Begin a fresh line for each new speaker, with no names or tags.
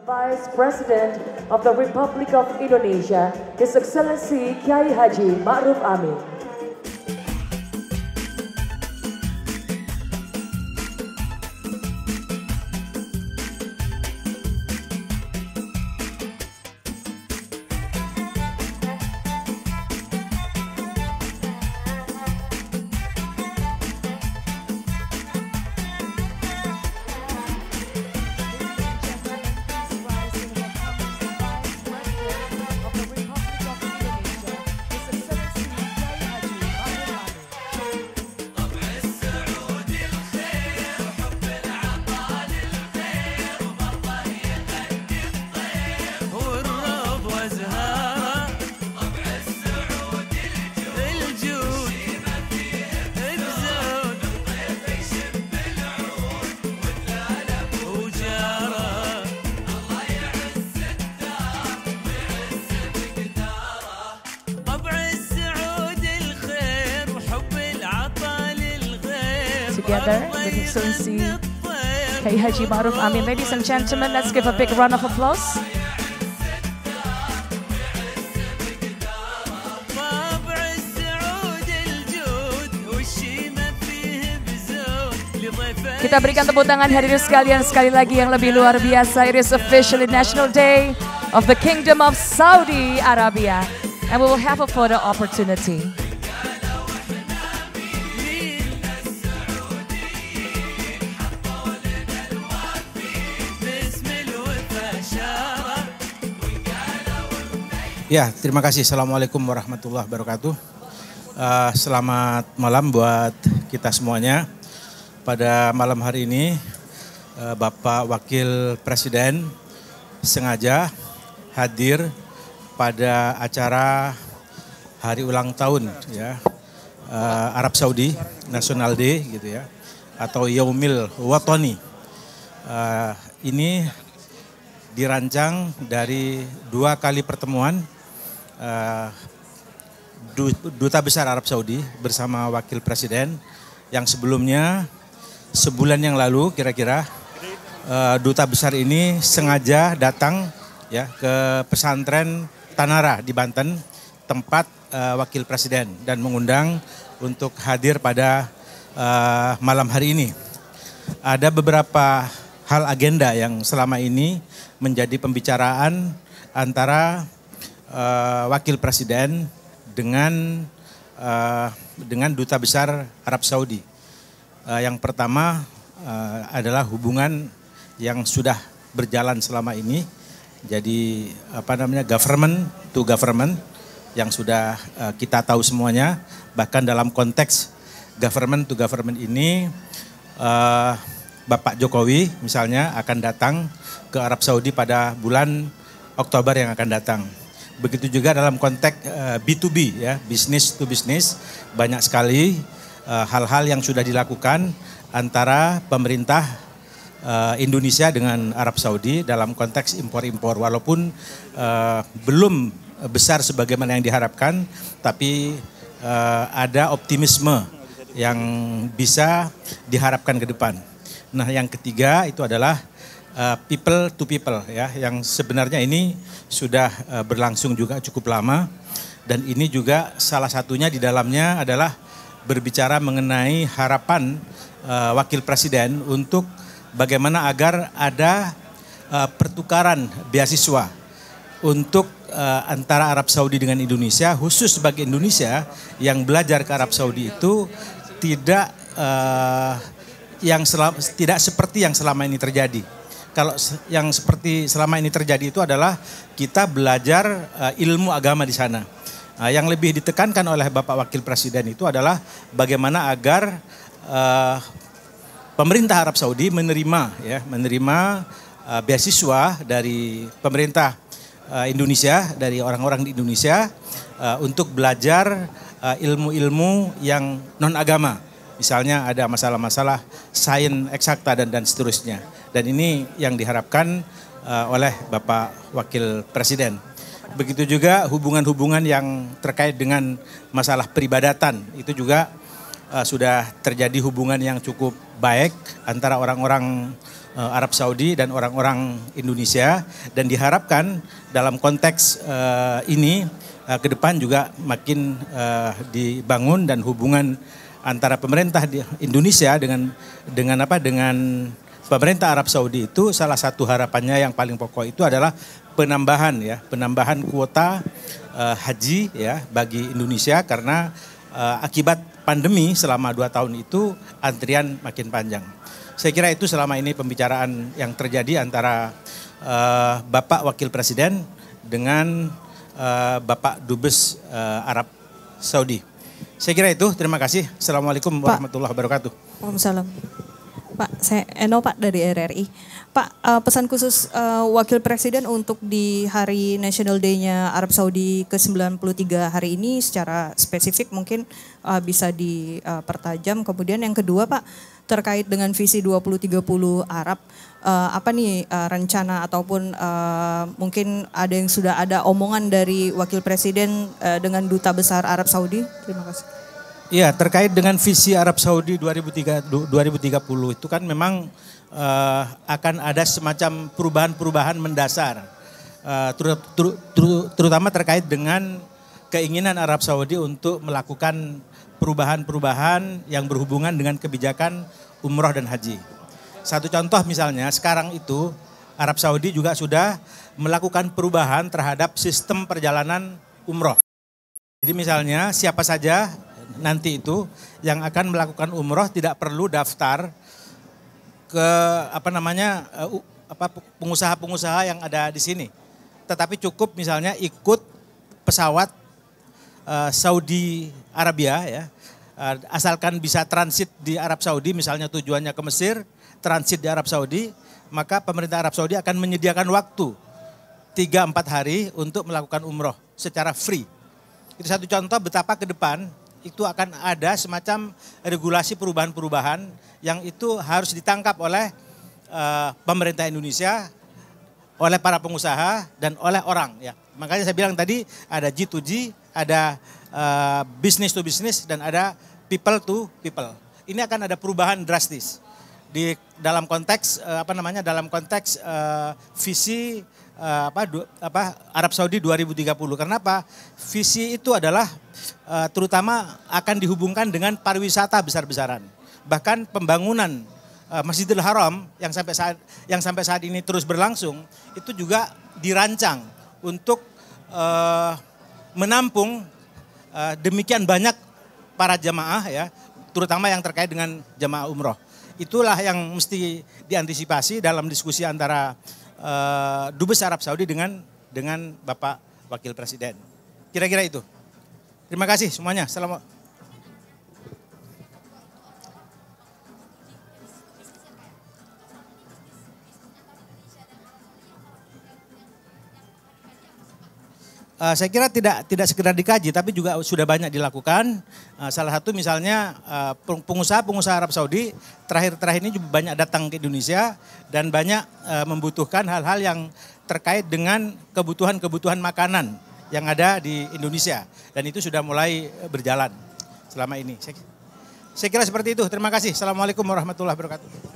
Vice President of the Republic of Indonesia, His Excellency Kiai Haji Ma'ruf Amin.
Together with His Excellency Kiai Haji Ma'ruf Amin. Ladies and gentlemen, let's give a big round of applause. Kita berikan tepuk tangan hadirin sekalian sekali lagi yang lebih luar biasa. It is officially National Day of the Kingdom of Saudi Arabia, and we will have a photo opportunity.
Ya, terima kasih. Assalamualaikum warahmatullahi wabarakatuh. Selamat malam buat kita semuanya. Pada malam hari ini, Bapak Wakil Presiden sengaja hadir pada acara hari ulang tahun ya Arab Saudi National Day gitu ya, atau Yaumil Watani. Ini dirancang dari 2 kali pertemuan Duta Besar Arab Saudi bersama Wakil Presiden, yang sebelumnya sebulan yang lalu kira-kira Duta Besar ini sengaja datang ya ke pesantren Tanara di Banten, tempat Wakil Presiden, dan mengundang untuk hadir pada malam hari ini. Ada beberapa hal agenda yang selama ini menjadi pembicaraan antara Wakil Presiden dengan Duta Besar Arab Saudi. Yang pertama adalah hubungan yang sudah berjalan selama ini, jadi government to government, yang sudah kita tahu semuanya. Bahkan dalam konteks government to government ini, Bapak Jokowi misalnya akan datang ke Arab Saudi pada bulan Oktober yang akan datang. Begitu juga dalam konteks B2B ya, business to business, banyak sekali hal-hal yang sudah dilakukan antara pemerintah Indonesia dengan Arab Saudi dalam konteks impor-impor. Walaupun belum besar sebagaimana yang diharapkan, tapi ada optimisme yang bisa diharapkan ke depan. Nah, yang ketiga itu adalah people to people ya, yang sebenarnya ini sudah berlangsung juga cukup lama, dan ini juga salah satunya di dalamnya adalah berbicara mengenai harapan Wakil Presiden untuk bagaimana agar ada pertukaran beasiswa untuk antara Arab Saudi dengan Indonesia, khusus bagi Indonesia yang belajar ke Arab Saudi itu tidak tidak seperti yang selama ini terjadi. Kalau yang seperti selama ini terjadi itu adalah kita belajar ilmu agama di sana. Yang lebih ditekankan oleh Bapak Wakil Presiden itu adalah bagaimana agar pemerintah Arab Saudi menerima beasiswa dari pemerintah Indonesia, dari orang-orang di Indonesia untuk belajar ilmu-ilmu yang non agama. Misalnya ada masalah-masalah sains eksakta dan seterusnya. Dan ini yang diharapkan oleh Bapak Wakil Presiden. Begitu juga hubungan-hubungan yang terkait dengan masalah peribadatan. Itu juga sudah terjadi hubungan yang cukup baik antara orang-orang Arab Saudi dan orang-orang Indonesia, dan diharapkan dalam konteks ini ke depan juga makin dibangun, dan hubungan antara pemerintah di Indonesia dengan pemerintah Arab Saudi itu salah satu harapannya yang paling pokok itu adalah penambahan kuota haji ya bagi Indonesia, karena akibat pandemi selama 2 tahun itu antrian makin panjang. Saya kira itu selama ini pembicaraan yang terjadi antara Bapak Wakil Presiden dengan Bapak Dubes Arab Saudi. Saya kira itu, terima kasih. Assalamualaikum warahmatullahi wabarakatuh.
Waalaikumsalam. Pak, saya Eno Pak dari RRI. Pak, pesan khusus Wakil Presiden untuk di hari National Day-nya Arab Saudi ke-93 hari ini secara spesifik mungkin bisa dipertajam. Kemudian yang kedua Pak, terkait dengan visi 2030 Arab, apa nih rencana ataupun mungkin ada yang sudah ada omongan dari Wakil Presiden dengan Duta Besar Arab Saudi? Terima kasih.
Iya, terkait dengan visi Arab Saudi 2030 itu kan memang akan ada semacam perubahan-perubahan mendasar, terutama terkait dengan keinginan Arab Saudi untuk melakukan perubahan-perubahan yang berhubungan dengan kebijakan umroh dan haji. Satu contoh misalnya, sekarang itu Arab Saudi juga sudah melakukan perubahan terhadap sistem perjalanan umroh. Jadi misalnya siapa saja nanti itu yang akan melakukan umroh tidak perlu daftar ke pengusaha-pengusaha yang ada di sini, tetapi cukup misalnya ikut pesawat Saudi Arabia ya, asalkan bisa transit di Arab Saudi, misalnya tujuannya ke Mesir, transit di Arab Saudi, maka pemerintah Arab Saudi akan menyediakan waktu 3-4 hari untuk melakukan umroh secara free. Itu satu contoh betapa ke depan itu akan ada semacam regulasi perubahan-perubahan yang itu harus ditangkap oleh pemerintah Indonesia, oleh para pengusaha dan oleh orang ya. Makanya saya bilang tadi ada G2G, ada business to business, dan ada people to people. Ini akan ada perubahan drastis di dalam konteks visi Arab Saudi 2030. Karena apa? Visi itu adalah terutama akan dihubungkan dengan pariwisata besar-besaran. Bahkan pembangunan Masjidil Haram yang sampai saat ini terus berlangsung itu juga dirancang untuk menampung demikian banyak para jamaah ya, terutama yang terkait dengan jamaah umroh. Itulah yang mesti diantisipasi dalam diskusi antara Dubes Arab Saudi dengan Bapak Wakil Presiden. Kira-kira itu. Terima kasih semuanya. Assalamualaikum. Saya kira tidak sekedar dikaji, tapi juga sudah banyak dilakukan. Salah satu misalnya pengusaha Arab Saudi terakhir ini juga banyak datang ke Indonesia dan banyak membutuhkan hal-hal yang terkait dengan kebutuhan makanan yang ada di Indonesia. Dan itu sudah mulai berjalan selama ini. Saya kira seperti itu. Terima kasih. Assalamualaikum warahmatullahi wabarakatuh.